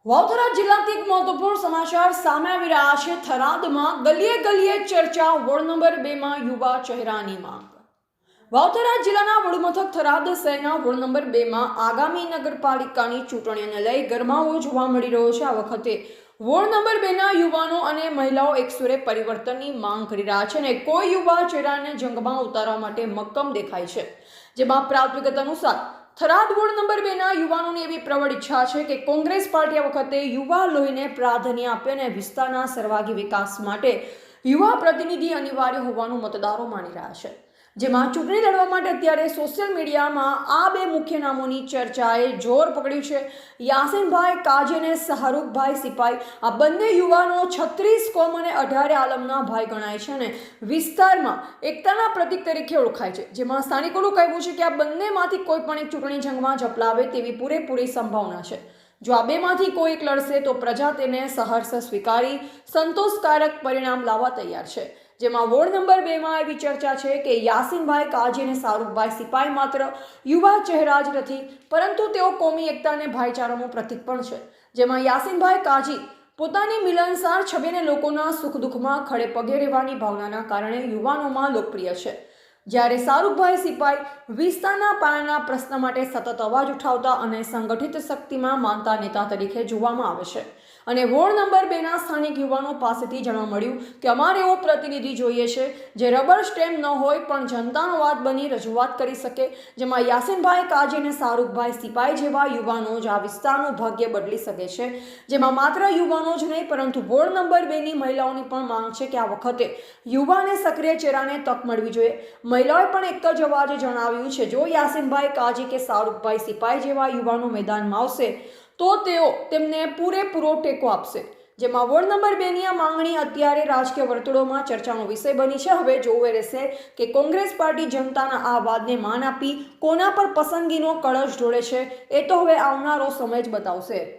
વાવથરા જિલ્લાથી એક મહત્વપૂર્ણ સમાચાર સામે આવી રહ્યા છે। થરાદમાં ગલીએ ગલીએ ચર્ચા, વોર્ડ નંબર 2 માં યુવા ચહેરાની માંગ। વાવથરા જિલ્લાના વડુમથક થરાદ શહેરના વોર્ડ નંબર 2 માં આગામી નગરપાલિકાની ચૂંટણીઓને લઈ ગરમાવો જોવા મળી રહ્યો છે। આ વખતે વોર્ડ નંબર 2 ના યુવાનો અને મહિલાઓ એકસૂરે પરિવર્તનની માંગ કરી રહ્યા છે અને કોઈ યુવા ચહેરાને જંગમાં ઉતારવા માટે મક્કમ દેખાય છે। જેમાં પ્રાપ્ત વિગત અનુસાર થરાદ વોર્ડ નંબર 2 ના યુવાનોની એવી પ્રબળ ઈચ્છા છે કે કોંગ્રેસ પાર્ટી આ વખતે યુવા લોહીને પ્રાધાન્ય આપે અને વિસ્તારના સર્વાંગી વિકાસ માટે યુવા પ્રતિનિધિ અનિવાર્ય હોવાનું મતદારો માની રહ્યા છે। જેમાં ચૂંટણી લડવા માટે અત્યારે સોશિયલ મીડિયામાં આ બે મુખ્ય નામોની ચર્ચાએ જોર પકડ્યું છે। યાસીનભાઈ કાજી અને શાહરૂખભાઈ સિપાઈ આ બંને યુવાનો 36 કોમ અને 18 આલમના ભાઈ ગણાય છે અને વિસ્તારમાં એકતાના પ્રતીક તરીકે ઓળખાય છે। જેમાં સ્થાનિકોનું કહેવું છે કે આ બંનેમાંથી કોઈ પણ એક ચૂંટણી જંગમાં ઝપલાવે તેવી પૂરેપૂરી સંભાવના છે। જો આ બેમાંથી કોઈ એક લડશે તો પ્રજા તેને સહર્ષ સ્વીકારી સંતોષકારક પરિણામ લાવવા તૈયાર છે। જેમાં વોર્ડ નંબર 2 માં એવી ચર્ચા છે કે યાસીનભાઈ કાજી અને શાહરૂખભાઈ સિપાઈ માત્ર યુવા ચહેરા જ નથી, પરંતુ તેઓ કોમી એકતા અને ભાઈચારાનું પ્રતીક પણ છે। જેમાં યાસીનભાઈ કાજી પોતાની મિલનસાર છબીને લોકોના સુખ દુઃખમાં ખડે પગે રહેવાની ભાવનાના કારણે યુવાનોમાં લોકપ્રિય છે, જ્યારે શાહરૂખભાઈ સિપાઈ વિસ્તારના પાયાના પ્રશ્ન માટે સતત અવાજ ઉઠાવતા અને સંગઠિત શક્તિમાં માનતા નેતા તરીકે જોવામાં આવે છે। અને વોર્ડ નંબર 2 ના સ્થાનિક યુવાનો પાસેથી જાણવા મળ્યું કે અમારે એવો પ્રતિનિધિ જોઈએ છે જે રબર સ્ટેમ્પ ન હોય પણ જનતાનો વાત બની રજૂઆત કરી શકે। જેમાં યાસીનભાઈ કાજી અને શાહરૂખભાઈ સિપાઈ જેવા યુવાનો જ આ વિસ્તારનું ભાગ્ય બદલી શકે છે। જેમાં માત્ર યુવાનો જ નહીં પરંતુ વોર્ડ નંબર 2 ની મહિલાઓની પણ માંગ છે કે આ વખતે યુવાને સક્રિય ચહેરાને તક મળવી જોઈએ। મહિલાઓએ પણ એક જ અવાજે જણાવ્યું છે જો યાસીનભાઈ કાજી કે શાહરૂખભાઈ સિપાઈ જેવા યુવાનો મેદાનમાં આવશે તો તેઓ તેમને પૂરેપૂરો ટેકો આપશે। જેમાં વોર્ડ નંબર 2 ની આ માંગણી અત્યારે રાજકીય વર્તુળોમાં ચર્ચાનો વિષય બની છે। હવે જોવું રહેશે કે કોંગ્રેસ પાર્ટી જનતાના આ વાદને માન આપી કોના પર પસંદગીનો કળશ ઢોળે છે, એ તો હવે આવનારો સમય જ બતાવશે।